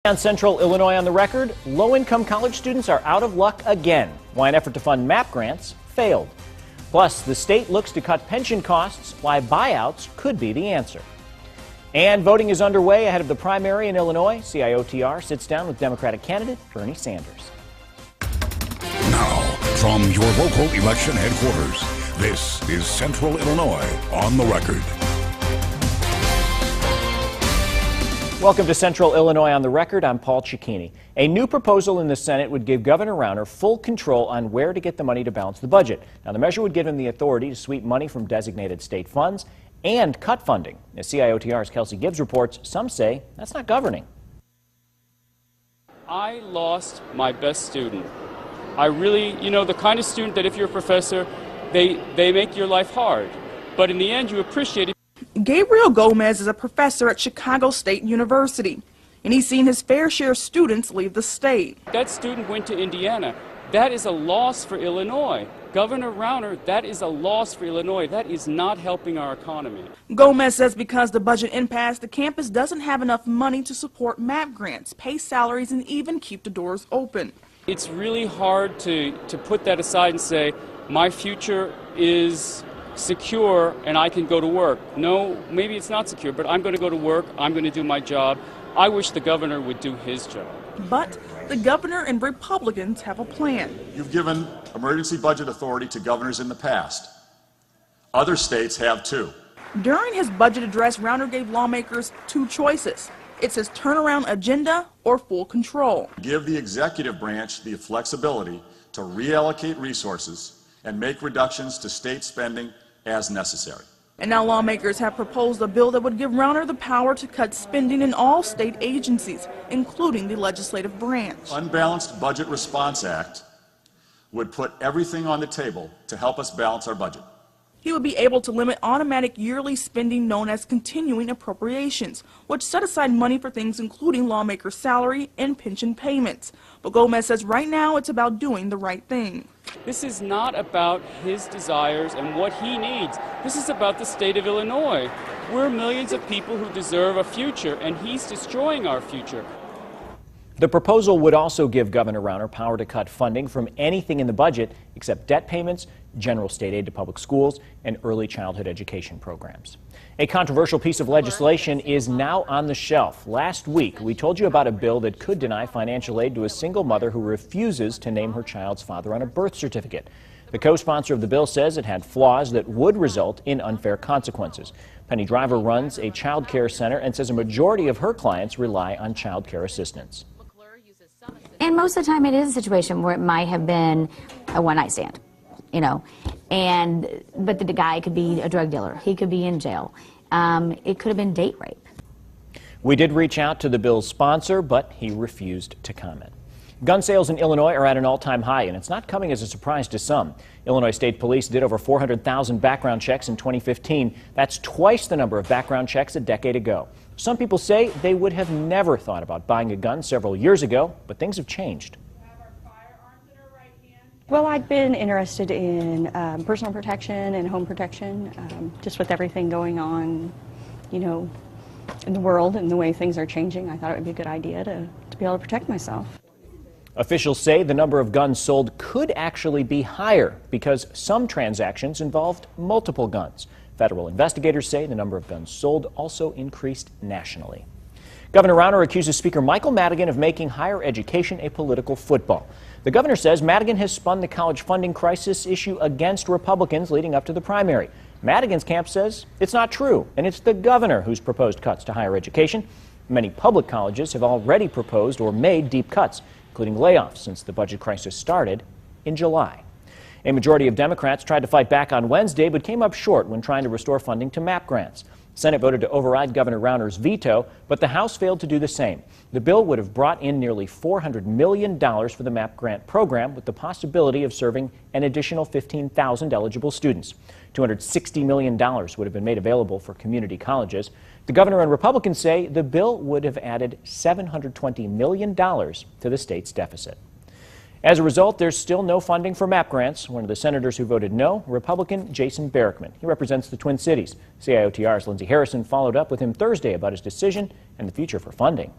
On Central Illinois on the record, low-income college students are out of luck again. Why an effort to fund MAP grants failed. Plus, the state looks to cut pension costs, why buyouts could be the answer. And voting is underway ahead of the primary in Illinois. CIOTR sits down with Democratic candidate Bernie Sanders. Now, from your local election headquarters, this is Central Illinois on the record. Welcome to Central Illinois on the record. I'm Paul Cicchini. A new proposal in the Senate would give Governor Rauner full control on where to get the money to balance the budget. Now, the measure would give him the authority to sweep money from designated state funds and cut funding. As CIOTR's Kelsey Gibbs reports, some say that's not governing. I lost my best student. I really, the kind of student that if you're a professor, they make your life hard. But in the end, you appreciate it. Gabriel Gomez is a professor at Chicago State University, and he's seen his fair share of students leave the state. That student went to Indiana. That is a loss for Illinois. Governor Rauner, that is a loss for Illinois. That is not helping our economy. Gomez says because the budget impasse, the campus doesn't have enough money to support MAP grants, pay salaries, and even keep the doors open. It's really hard to put that aside and say, my future is secure and I can go to work. No, maybe it's not secure, but I'm going to go to work. I'm going to do my job. I wish the governor would do his job. But the governor and Republicans have a plan. You've given emergency budget authority to governors in the past. Other states have too. During his budget address, Rauner gave lawmakers two choices. It's his turnaround agenda or full control. Give the executive branch the flexibility to reallocate resources and make reductions to state spending as necessary. And now lawmakers have proposed a bill that would give Rauner the power to cut spending in all state agencies, including the legislative branch. Unbalanced Budget Response Act would put everything on the table to help us balance our budget. He would be able to limit automatic yearly spending known as continuing appropriations, which set aside money for things including lawmakers' salary and pension payments. But Gomez says right now it's about doing the right thing. This is not about his desires and what he needs. This is about the state of Illinois. We're millions of people who deserve a future, and he's destroying our future. The proposal would also give Governor Rauner power to cut funding from anything in the budget except debt payments, general state aid to public schools, and early childhood education programs. A controversial piece of legislation is now on the shelf. Last week, we told you about a bill that could deny financial aid to a single mother who refuses to name her child's father on a birth certificate. The co-sponsor of the bill says it had flaws that would result in unfair consequences. Penny Driver runs a child care center and says a majority of her clients rely on child care assistance. And most of the time it is a situation where it might have been a one-night stand, but the guy could be a drug dealer. He could be in jail. It could have been date rape. We did reach out to the bill's sponsor, but he refused to comment. Gun sales in Illinois are at an all-time high, and it's not coming as a surprise to some. Illinois State Police did over 400,000 background checks in 2015. That's twice the number of background checks a decade ago. Some people say they would have never thought about buying a gun several years ago, but things have changed. Well, I've been interested in personal protection and home protection, just with everything going on, in the world and the way things are changing. I thought it would be a good idea to be able to protect myself. Officials say the number of guns sold could actually be higher because some transactions involved multiple guns. Federal investigators say the number of guns sold also increased nationally. Governor Rauner accuses Speaker Michael Madigan of making higher education a political football. The governor says Madigan has spun the college funding crisis issue against Republicans leading up to the primary. Madigan's camp says it's not true, and it's the governor who's proposed cuts to higher education. Many public colleges have already proposed or made deep cuts, including layoffs since the budget crisis started in July. A majority of Democrats tried to fight back on Wednesday, but came up short when trying to restore funding to MAP grants. The Senate voted to override Governor Rauner's veto, but the House failed to do the same. The bill would have brought in nearly $400 million for the MAP grant program, with the possibility of serving an additional 15,000 eligible students. $260 million would have been made available for community colleges. The governor and Republicans say the bill would have added $720 million to the state's deficit. As a result, there's still no funding for MAP grants. One of the senators who voted no, Republican Jason Barackman. He represents the Twin Cities. CIOTR's Lindsay Harrison followed up with him Thursday about his decision and the future for funding.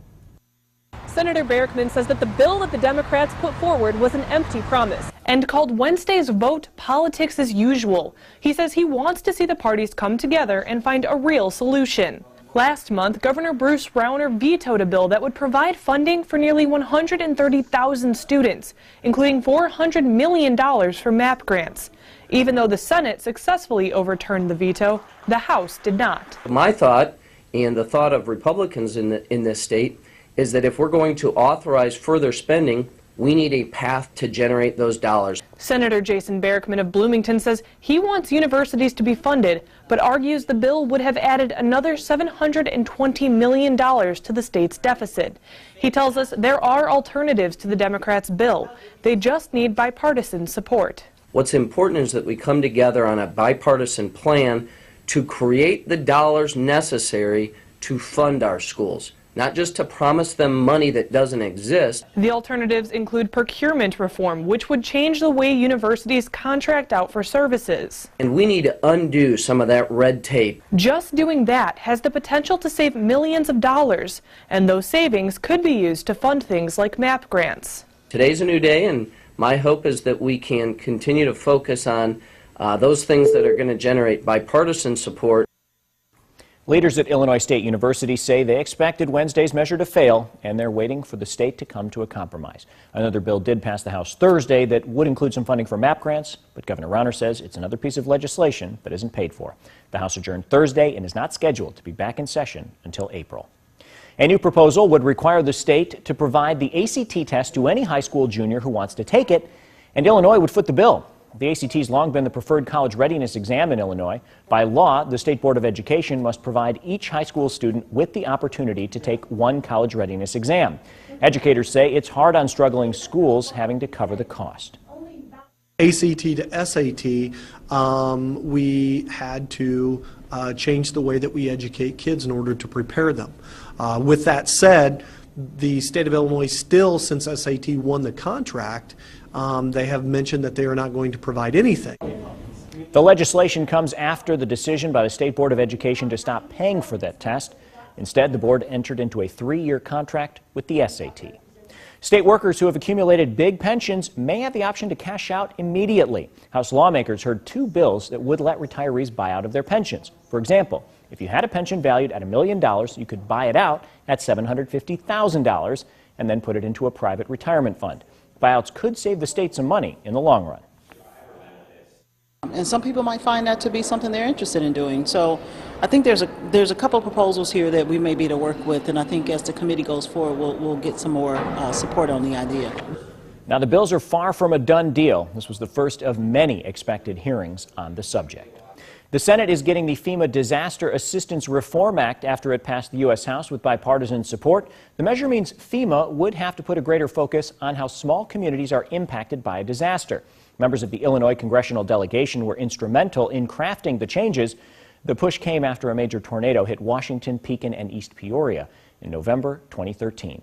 Senator Barackman says that the bill that the Democrats put forward was an empty promise and called Wednesday's vote politics as usual. He says he wants to see the parties come together and find a real solution. Last month, Governor Bruce Rauner vetoed a bill that would provide funding for nearly 130,000 students, including $400 million for MAP grants. Even though the Senate successfully overturned the veto, the House did not. My thought, and the thought of Republicans in this state, is that if we're going to authorize further spending, we need a path to generate those dollars. Senator Jason Barackman of Bloomington says he wants universities to be funded, but argues the bill would have added another $720 million to the state's deficit. He tells us there are alternatives to the Democrats' bill. They just need bipartisan support. What's important is that we come together on a bipartisan plan to create the dollars necessary to fund our schools, not just to promise them money that doesn't exist. The alternatives include procurement reform, which would change the way universities contract out for services. And we need to undo some of that red tape. Just doing that has the potential to save millions of dollars, and those savings could be used to fund things like MAP grants. Today's a new day, and my hope is that we can continue to focus on those things that are going to generate bipartisan support. Leaders at Illinois State University say they expected Wednesday's measure to fail, and they're waiting for the state to come to a compromise. Another bill did pass the House Thursday that would include some funding for MAP grants, but Governor Rauner says it's another piece of legislation that isn't paid for. The House adjourned Thursday and is not scheduled to be back in session until April. A new proposal would require the state to provide the ACT test to any high school junior who wants to take it, and Illinois would foot the bill. The ACT has long been the preferred college readiness exam in Illinois. By law, the State Board of Education must provide each high school student with the opportunity to take one college readiness exam. Educators say it's hard on struggling schools having to cover the cost. ACT to SAT, we had to change the way that we educate kids in order to prepare them. With that said, the state of Illinois still, since SAT won the contract, they have mentioned that they are not going to provide anything. The legislation comes after the decision by the State Board of Education to stop paying for that test. Instead, the board entered into a 3-year contract with the SAT. State workers who have accumulated big pensions may have the option to cash out immediately. House lawmakers heard 2 bills that would let retirees buy out of their pensions. For example, if you had a pension valued at $1 million, you could buy it out at $750,000 and then put it into a private retirement fund. Buyouts could save the state some money in the long run. And some people might find that to be something they're interested in doing. So I think there's a couple of proposals here that we may be to work with, and I think as the committee goes forward, we'll get some more support on the idea. Now, the bills are far from a done deal. This was the first of many expected hearings on the subject. The Senate is getting the FEMA Disaster Assistance Reform Act after it passed the U.S. House with bipartisan support. The measure means FEMA would have to put a greater focus on how small communities are impacted by a disaster. Members of the Illinois congressional delegation were instrumental in crafting the changes. The push came after a major tornado hit Washington, Pekin, and East Peoria in November 2013.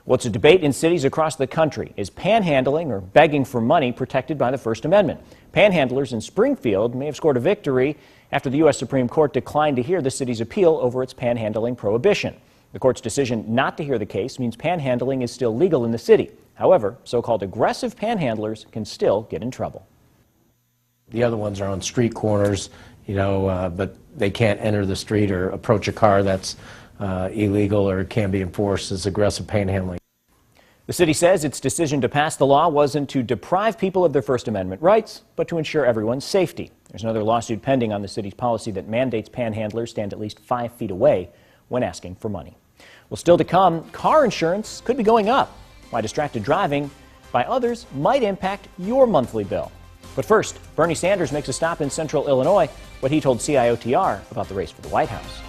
Well, it's a debate in cities across the country. Is panhandling or begging for money protected by the First Amendment? Panhandlers in Springfield may have scored a victory after the U.S. Supreme Court declined to hear the city's appeal over its panhandling prohibition. The court's decision not to hear the case means panhandling is still legal in the city. However, so-called aggressive panhandlers can still get in trouble. The other ones are on street corners, but they can't enter the street or approach a car that's illegal or can be enforced as aggressive panhandling. The city says its decision to pass the law wasn't to deprive people of their First Amendment rights, but to ensure everyone's safety. There's another lawsuit pending on the city's policy that mandates panhandlers stand at least 5 feet away when asking for money. Well, still to come, car insurance could be going up. Why distracted driving by others might impact your monthly bill. But first, Bernie Sanders makes a stop in central Illinois, what he told CIOTR about the race for the White House.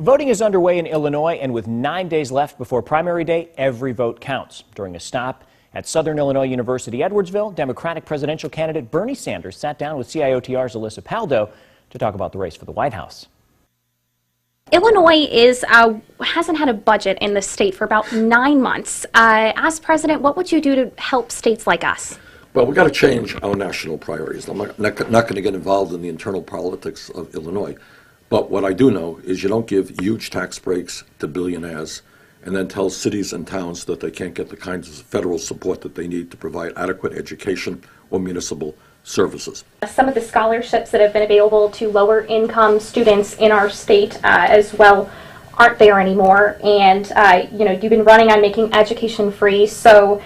Voting is underway in Illinois, and with 9 days left before primary day, every vote counts. During a stop at Southern Illinois University Edwardsville, Democratic presidential candidate Bernie Sanders sat down with CIOTR's Alyssa Paldo to talk about the race for the White House. Illinois hasn't had a budget in the state for about 9 months. As president, what would you do to help states like us? Well, we've got to change our national priorities. I'm not going to get involved in the internal politics of Illinois. But what I do know is you don't give huge tax breaks to billionaires and then tell cities and towns that they can't get the kinds of federal support that they need to provide adequate education or municipal services. Some of the scholarships that have been available to lower income students in our state as well aren't there anymore, and you've been running on making education free, so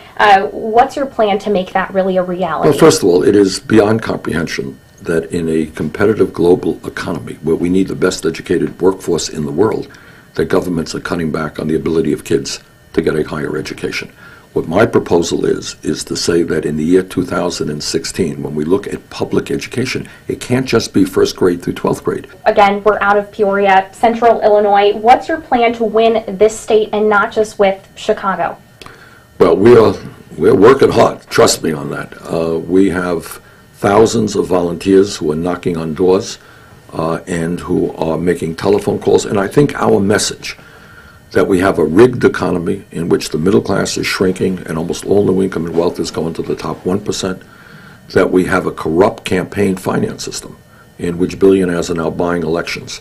what's your plan to make that really a reality? Well, first of all, it is beyond comprehension that in a competitive global economy where we need the best educated workforce in the world, that governments are cutting back on the ability of kids to get a higher education. What my proposal is to say that in the year 2016, when we look at public education, it can't just be first grade through 12th grade. Again, we're out of Peoria, Central Illinois. What's your plan to win this state and not just with Chicago? Well, we're working hard, trust me on that. We have thousands of volunteers who are knocking on doors and who are making telephone calls, and I think our message that we have a rigged economy in which the middle class is shrinking and almost all new income and wealth is going to the top 1%, that we have a corrupt campaign finance system in which billionaires are now buying elections.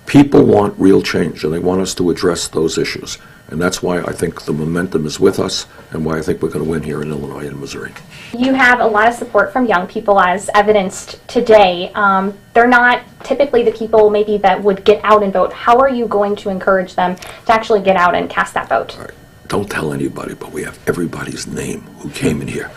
People want real change, and they want us to address those issues. And that's why I think the momentum is with us and why I think we're going to win here in Illinois and Missouri. You have a lot of support from young people, as evidenced today. They're not typically the people maybe that would get out and vote. How are you going to encourage them to actually get out and cast that vote? All right. Don't tell anybody, but we have everybody's name who came in here.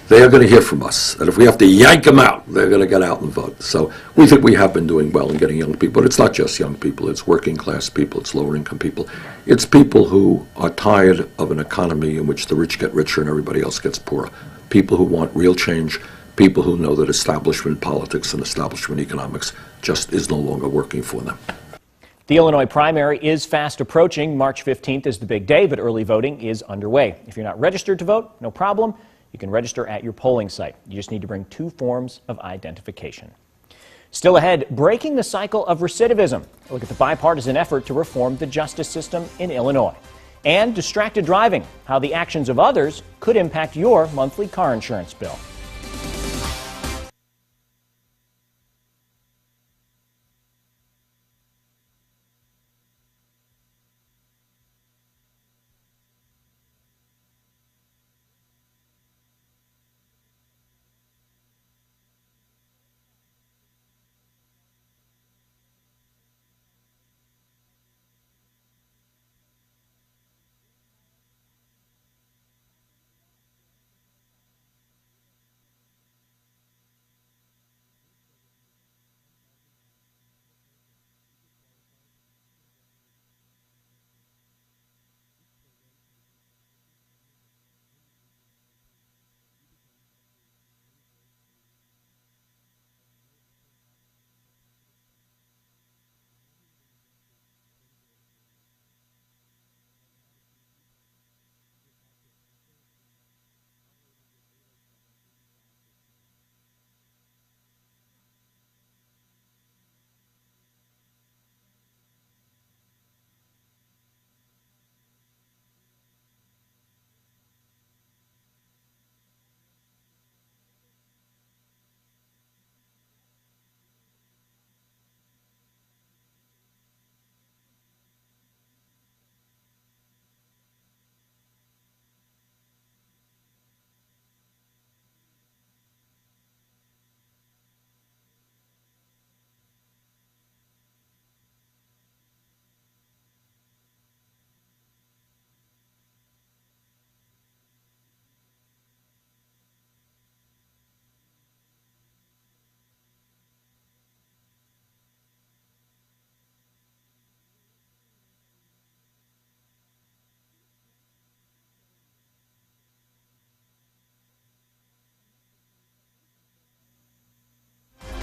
They are going to hear from us, and if we have to yank them out, they're going to get out and vote. So we think we have been doing well in getting young people, but it's not just young people, it's working class people, it's lower income people. It's people who are tired of an economy in which the rich get richer and everybody else gets poorer. People who want real change, people who know that establishment politics and establishment economics just is no longer working for them. The Illinois primary is fast approaching. March 15th is the big day, but early voting is underway. If you're not registered to vote, no problem. You can register at your polling site. You just need to bring 2 forms of identification. Still ahead, breaking the cycle of recidivism. A look at the bipartisan effort to reform the justice system in Illinois. And distracted driving, how the actions of others could impact your monthly car insurance bill.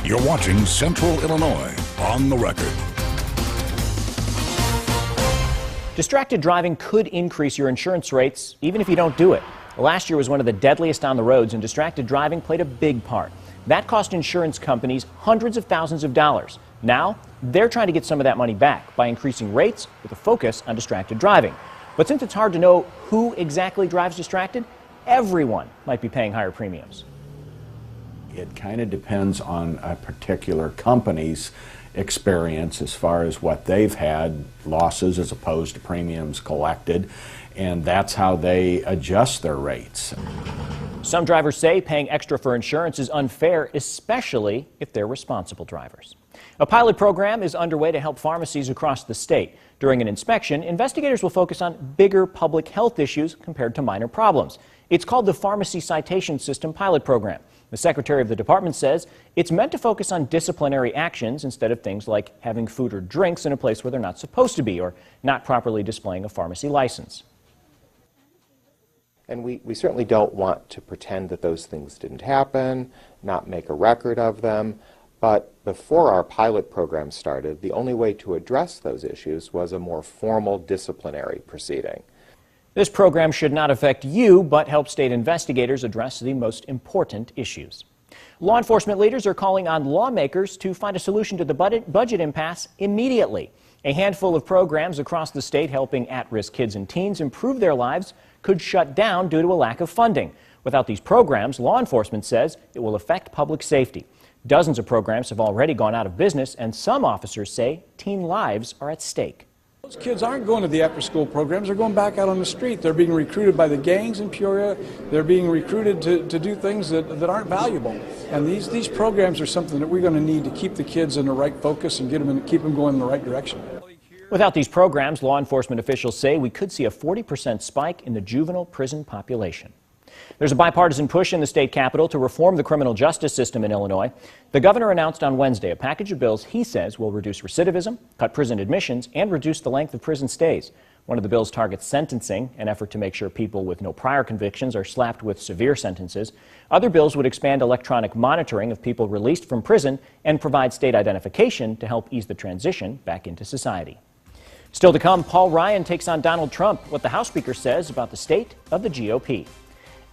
You're watching Central Illinois on the Record. Distracted driving could increase your insurance rates even if you don't do it. Last year was one of the deadliest on the roads, and distracted driving played a big part. That cost insurance companies hundreds of thousands of dollars. Now, they're trying to get some of that money back by increasing rates with a focus on distracted driving. But since it's hard to know who exactly drives distracted, everyone might be paying higher premiums. It kind of depends on a particular company's experience as far as what they've had, losses as opposed to premiums collected, and that's how they adjust their rates. Some drivers say paying extra for insurance is unfair, especially if they're responsible drivers. A pilot program is underway to help pharmacies across the state. During an inspection, investigators will focus on bigger public health issues compared to minor problems. It's called the Pharmacy Citation System Pilot Program. The secretary of the department says it's meant to focus on disciplinary actions instead of things like having food or drinks in a place where they're not supposed to be or not properly displaying a pharmacy license. And we certainly don't want to pretend that those things didn't happen, not make a record of them. But before our pilot program started, the only way to address those issues was a more formal disciplinary proceeding. This program should not affect you, but help state investigators address the most important issues. Law enforcement leaders are calling on lawmakers to find a solution to the budget impasse immediately. A handful of programs across the state helping at-risk kids and teens improve their lives could shut down due to a lack of funding. Without these programs, law enforcement says it will affect public safety. Dozens of programs have already gone out of business, and some officers say teen lives are at stake. Those kids aren't going to the after-school programs. They're going back out on the street. They're being recruited by the gangs in Peoria. They're being recruited to do things that aren't valuable. And these programs are something that we're going to need to keep the kids in the right focus and keep them going in the right direction. Without these programs, law enforcement officials say we could see a 40% spike in the juvenile prison population. There's a bipartisan push in the state capitol to reform the criminal justice system in Illinois. The governor announced on Wednesday a package of bills he says will reduce recidivism, cut prison admissions, and reduce the length of prison stays. One of the bills targets sentencing, an effort to make sure people with no prior convictions are slapped with severe sentences. Other bills would expand electronic monitoring of people released from prison and provide state identification to help ease the transition back into society. Still to come, Paul Ryan takes on Donald Trump, what the House Speaker says about the state of the GOP,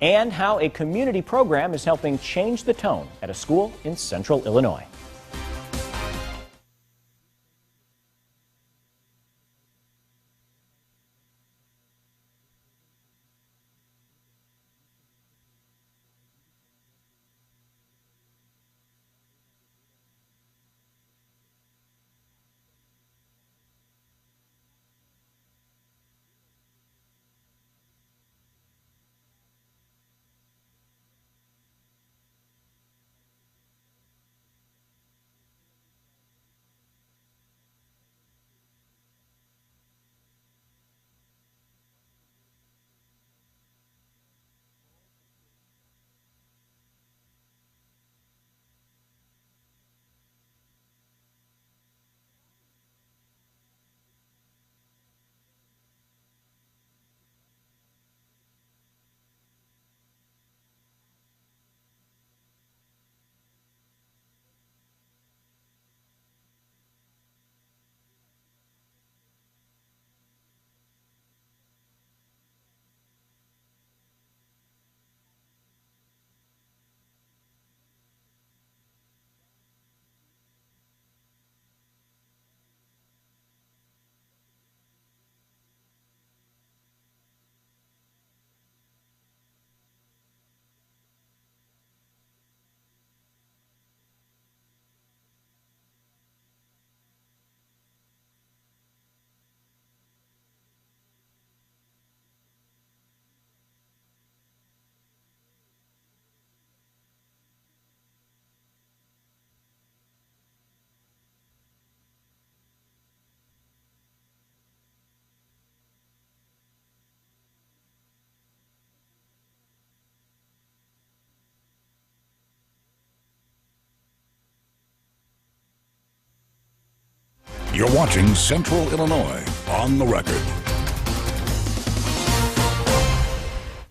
and how a community program is helping change the tone at a school in central Illinois. You're watching Central Illinois on the Record.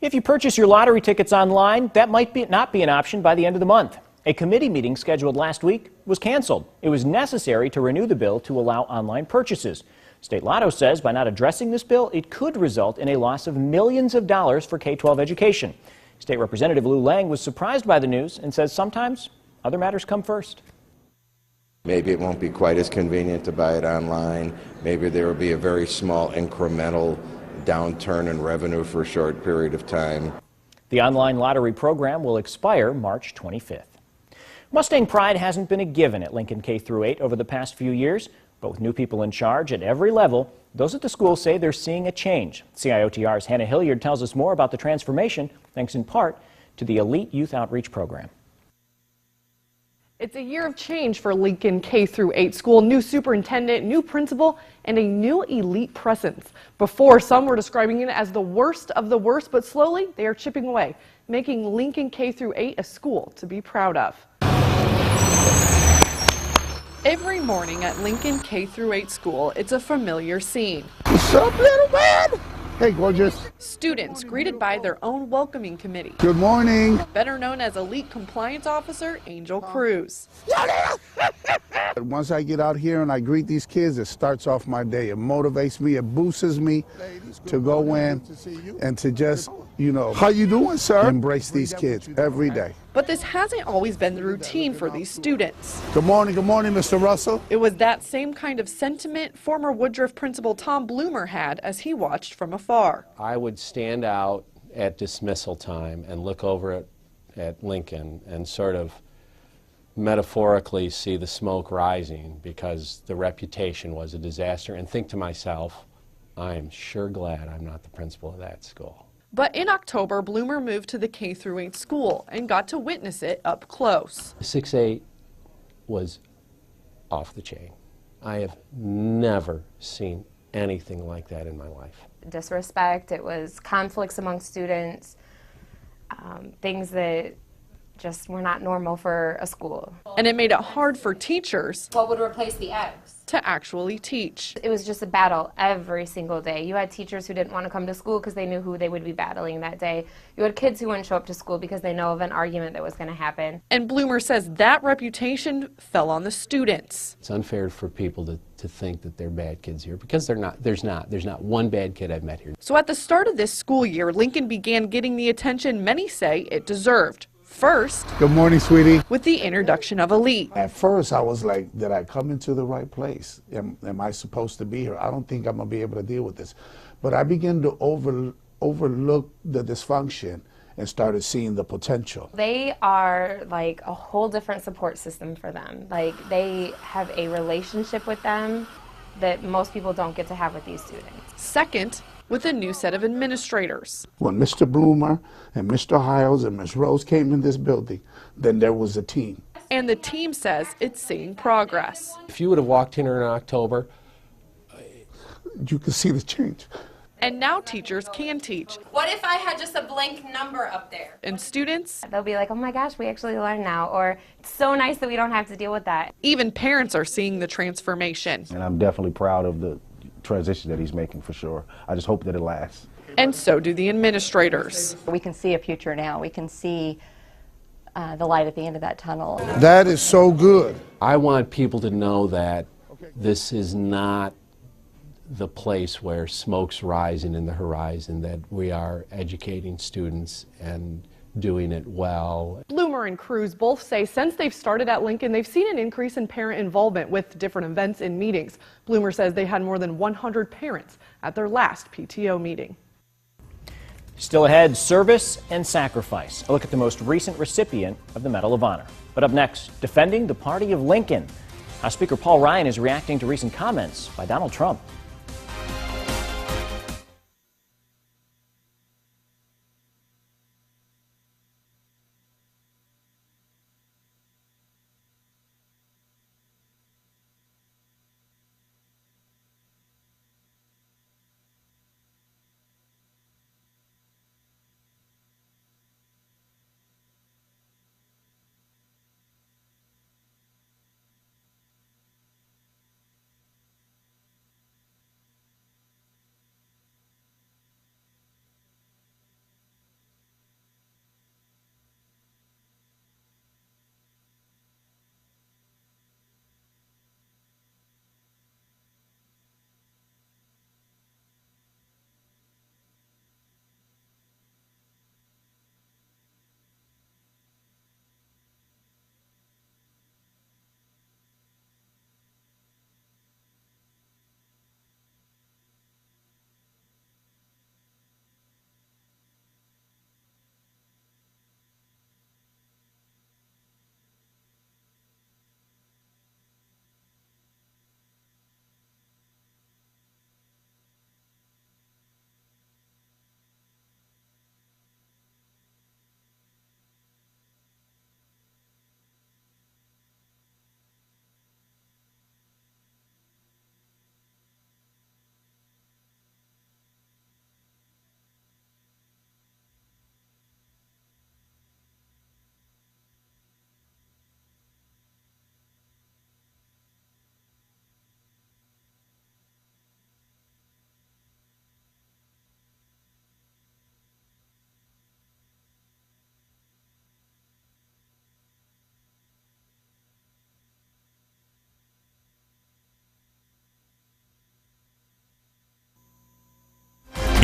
If you purchase your lottery tickets online, that might not be an option by the end of the month. A committee meeting scheduled last week was canceled. It was necessary to renew the bill to allow online purchases. State Lotto says by not addressing this bill, it could result in a loss of millions of dollars for K-12 education. State Representative Lou Lang was surprised by the news and says sometimes other matters come first. Maybe it won't be quite as convenient to buy it online. Maybe there will be a very small incremental downturn in revenue for a short period of time. The online lottery program will expire March 25th. Mustang pride hasn't been a given at Lincoln K-8 over the past few years, but with new people in charge at every level, those at the school say they're seeing a change. CIOTR's Hannah Hilliard tells us more about the transformation, thanks in part to the Elite Youth Outreach Program. It's a year of change for Lincoln K-8 school. New superintendent, new principal, and a new elite presence. Before, some were describing it as the worst of the worst, but slowly they are chipping away, making Lincoln K-8 a school to be proud of. Every morning at Lincoln K-8 school, it's a familiar scene. What's up, little man? Hey, gorgeous. Students greeted by their own welcoming committee. Good morning. Better known as Elite Compliance Officer Angel Cruz. Once I get out here and I greet these kids, it starts off my day. It motivates me, it boosts me to go in and to just, you know, how you doing, sir? Embrace these kids every day. But this hasn't always been the routine for these students. Good morning, Mr. Russell. It was that same kind of sentiment former Woodruff principal Tom Bloomer had as he watched from afar. I would stand out at dismissal time and look over at Lincoln and sort of metaphorically see the smoke rising because the reputation was a disaster and think to myself, I am sure glad I'm not the principal of that school. But in October, Bloomer moved to the K-8 school and got to witness it up close. 6-8 was off the chain. I have never seen anything like that in my life. Disrespect, it was conflicts among students, things that just were not normal for a school. And it made it hard for teachers. What would replace the eggs? To actually teach. It was just a battle every single day. You had teachers who didn't want to come to school because they knew who they would be battling that day. You had kids who wouldn't show up to school because they know of an argument that was going to happen. And Bloomer says that reputation fell on the students. It's unfair for people to think that they're bad kids here because they're not. There's not one bad kid I've met here. So at the start of this school year, Lincoln began getting the attention many say it deserved. First, good morning, sweetie. With the introduction of Elite. At first, I was like, did I come into the right place? Am I supposed to be here? I don't think I'm going to be able to deal with this. But I began to overlook the dysfunction and started seeing the potential. They are like a whole different support system for them. Like they have a relationship with them that most people don't get to have with these students. Second, with a new set of administrators. When Mr. Bloomer and Mr. Hiles and Ms. Rose came in this building, then there was a team. And the team says it's seeing progress. If you would have walked in here in October, you could see the change. And now teachers can teach. What if I had just a blank number up there? And students? They'll be like, oh my gosh, we actually learn now. Or it's so nice that we don't have to deal with that. Even parents are seeing the transformation. And I'm definitely proud of the transition that he's making for sure. I just hope that it lasts. And so do the administrators. We can see a future now. We can see the light at the end of that tunnel. That is so good. I want people to know that this is not the place where smoke's rising in the horizon, that we are educating students and doing it well. Bloomer and Cruz both say since they've started at Lincoln, they've seen an increase in parent involvement with different events and meetings. Bloomer says they had more than 100 parents at their last PTO meeting. Still ahead, service and sacrifice. A look at the most recent recipient of the Medal of Honor. But up next, defending the party of Lincoln. House Speaker Paul Ryan is reacting to recent comments by Donald Trump.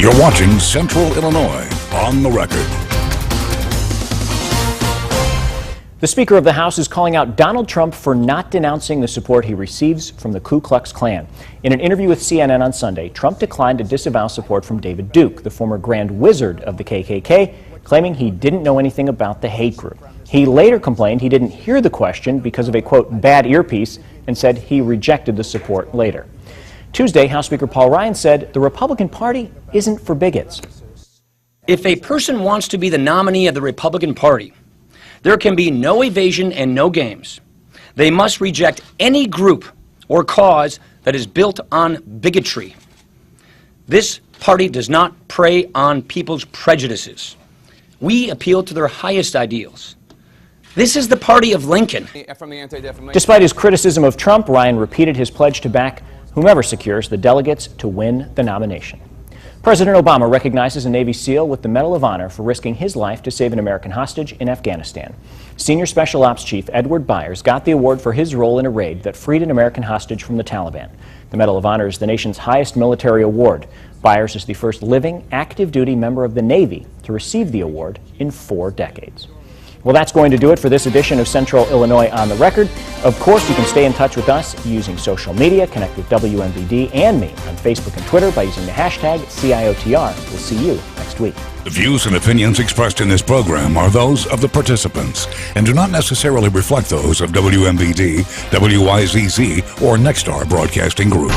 You're watching Central Illinois on the Record. The Speaker of the House is calling out Donald Trump for not denouncing the support he receives from the Ku Klux Klan. In an interview with CNN on Sunday, Trump declined to disavow support from David Duke, the former Grand Wizard of the KKK, claiming he didn't know anything about the hate group. He later complained he didn't hear the question because of a, quote, bad earpiece, and said he rejected the support later. Tuesday, House Speaker Paul Ryan said the Republican Party isn't for bigots. If a person wants to be the nominee of the Republican Party, there can be no evasion and no games. They must reject any group or cause that is built on bigotry. This party does not prey on people's prejudices. We appeal to their highest ideals. This is the party of Lincoln. Despite his criticism of Trump, Ryan repeated his pledge to back whomever secures the delegates to win the nomination. President Obama recognizes a Navy SEAL with the Medal of Honor for risking his life to save an American hostage in Afghanistan. Senior Special Ops Chief Edward Byers got the award for his role in a raid that freed an American hostage from the Taliban. The Medal of Honor is the nation's highest military award. Byers is the first living, active-duty member of the Navy to receive the award in 4 decades. Well, that's going to do it for this edition of Central Illinois on the Record. Of course, you can stay in touch with us using social media. Connect with WMBD and me on Facebook and Twitter by using the hashtag CIOTR. We'll see you next week. The views and opinions expressed in this program are those of the participants and do not necessarily reflect those of WMBD, WYZZ, or Nexstar Broadcasting Group.